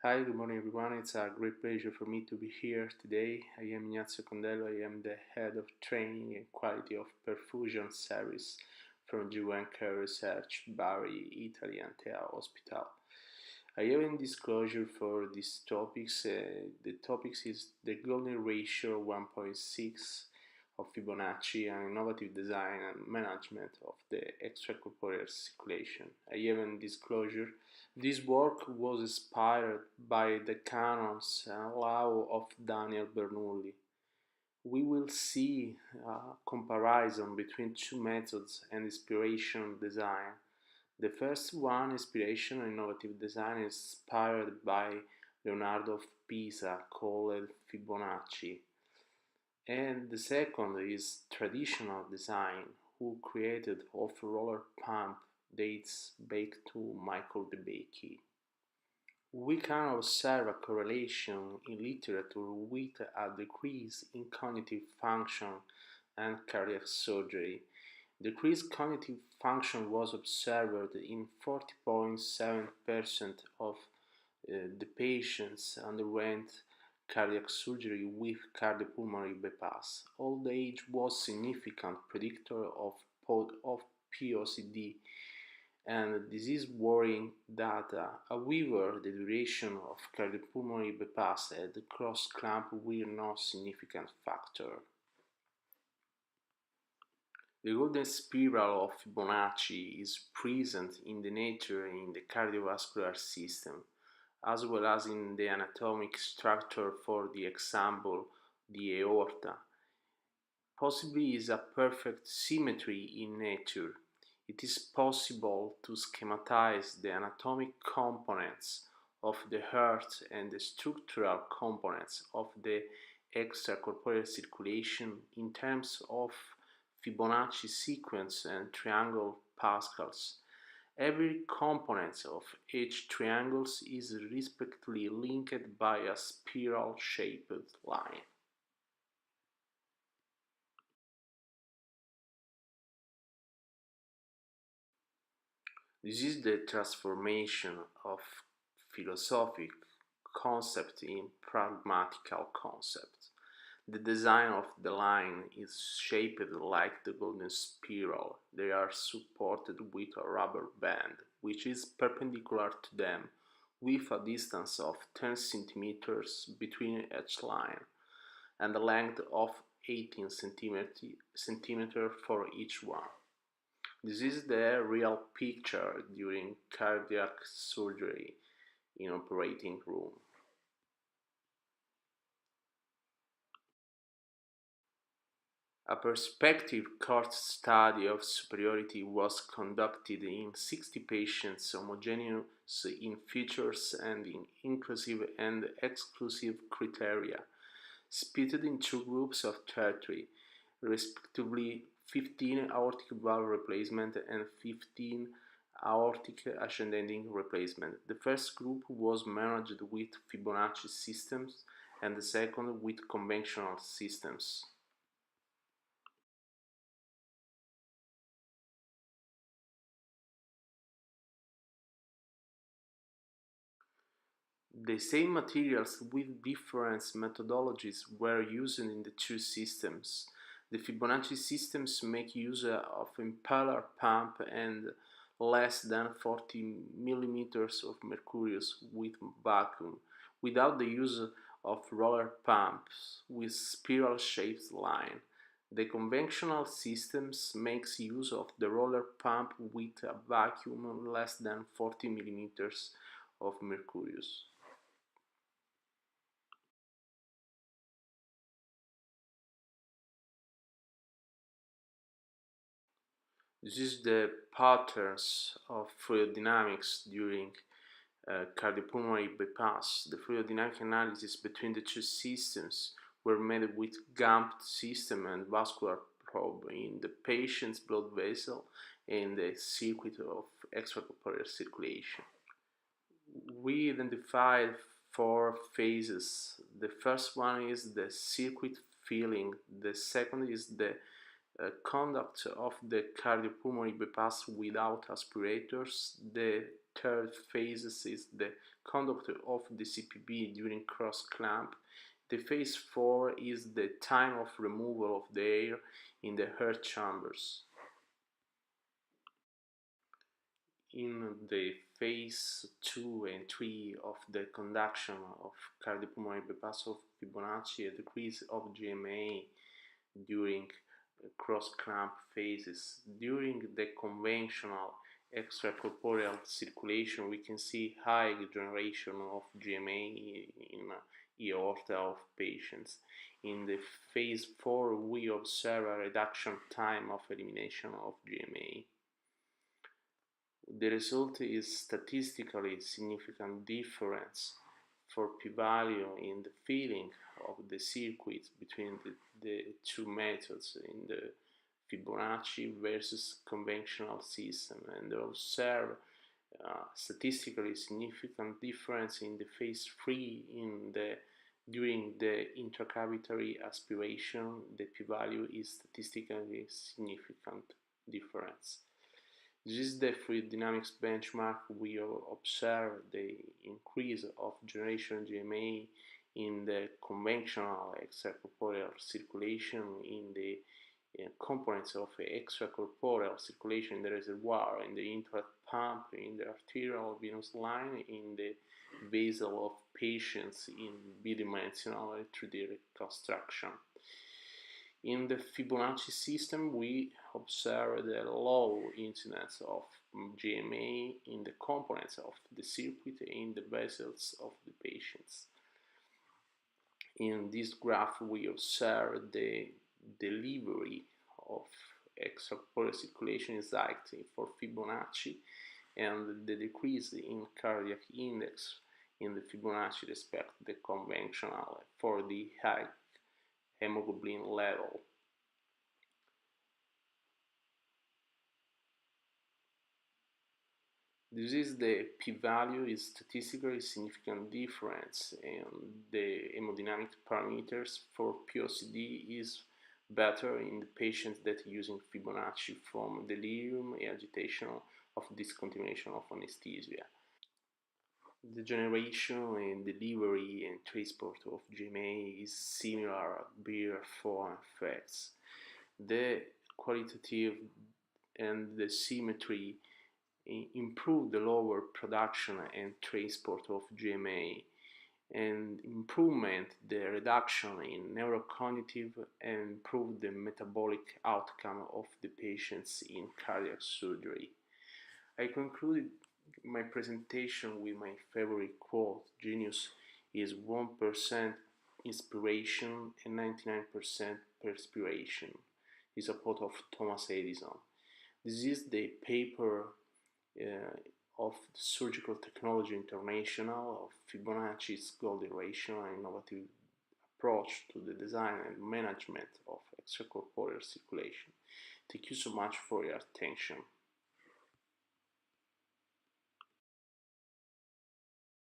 Hi, good morning everyone. It's a great pleasure for me to be here today. I am Ignazio I.Condello. I am the head of training and quality of perfusion service from G1 Care Research, Bari, Italy, Antea Hospital. I have a disclosure for these topics. The topics is the Golden Ratio 1.6 of Fibonacci and innovative design and management of the extracorporeal circulation. I have a disclosure. This work was inspired by the canons and law of Daniel Bernoulli. We will see a comparison between two methods and inspiration design. The first one, inspiration and innovative design, is inspired by Leonardo of Pisa, called Fibonacci. And the second is traditional design, who created off-roller pump dates back to Michael DeBakey. We can observe a correlation in literature with a decrease in cognitive function and cardiac surgery. Decreased cognitive function was observed in 40.7% of the patients underwent cardiac surgery with cardiopulmonary bypass. Old age was a significant predictor of POCD, and this is worrying data. However, the duration of cardiopulmonary bypass at the cross clamp were no significant factor. The golden spiral of Fibonacci is present in the nature in the cardiovascular system, as well as in the anatomic structure, for the example, the aorta. Possibly is a perfect symmetry in nature. It is possible to schematize the anatomic components of the heart and the structural components of the extracorporeal circulation in terms of Fibonacci sequence and triangle Pascals. Every component of each triangle is respectively linked by a spiral-shaped line. This is the transformation of philosophic concept in pragmatical concept. The design of the line is shaped like the golden spiral. They are supported with a rubber band, which is perpendicular to them, with a distance of 10 centimeters between each line, and a length of 18 centimeters for each one. This is the real picture during cardiac surgery in operating room. A prospective cohort study of superiority was conducted in 60 patients, homogeneous in features and in inclusive and exclusive criteria, split in two groups of 30, respectively 15 aortic valve replacement and 15 aortic ascending replacement. The first group was managed with Fibonacci systems and the second with conventional systems. The same materials with different methodologies were used in the two systems. The Fibonacci systems make use of impeller pump and less than 40 millimeters of mercury with vacuum, without the use of roller pumps with spiral-shaped line. The conventional systems makes use of the roller pump with a vacuum less than 40 millimeters of mercury. This is the patterns of fluid dynamics during cardiopulmonary bypass. The fluid dynamic analysis between the two systems were made with GAMP system and vascular probe in the patient's blood vessel and the circuit of extracorporeal circulation. We identified four phases. The first one is the circuit filling. The second is the conduct of the cardiopulmonary bypass without aspirators. The third phase is the conduct of the CPB during cross clamp. The phase 4 is the time of removal of the air in the heart chambers. In the phase 2 and 3 of the conduction of cardiopulmonary bypass of Fibonacci, a decrease of GMA during cross-clamp phases. During the conventional extracorporeal circulation, we can see high generation of GMA in aorta of patients. In the phase 4, we observe a reduction time of elimination of GMA. The result is statistically significant difference for p-value in the filling of the circuit between the two methods in the Fibonacci versus conventional system, and observe statistically significant difference in the phase 3 during the intracavitary aspiration. The p-value is statistically significant difference. This is the fluid dynamics benchmark. We observe the increase of generation GMA in the conventional extracorporeal circulation, in the components of extracorporeal circulation in the reservoir, in the intraoperative pump, in the arterial venous line, in the basal of patients in bidimensional 3D reconstruction. In the Fibonacci system, we observe the low incidence of GMA in the components of the circuit in the vessels of the patients. In this graph, we observe the delivery of extracorporeal circulation exactly for Fibonacci, and the decrease in cardiac index in the Fibonacci respect the conventional for the high hemoglobin level. This is the p-value is statistically significant difference, and the hemodynamic parameters for POCD is better in the patients that using Fibonacci from delirium, agitation of discontinuation of anesthesia. The generation and delivery and transport of GMA is similar at beer form effects. The qualitative and the symmetry improve the lower production and transport of GMA, and improvement the reduction in neurocognitive, and improve the metabolic outcome of the patients in cardiac surgery. I concluded my presentation with my favorite quote: genius is 1% inspiration and 99% perspiration. It's a quote of Thomas Edison. This is the paper of Surgical Technology International of Fibonacci's Golden Ratio, an innovative approach to the design and management of extracorporeal circulation. Thank you so much for your attention.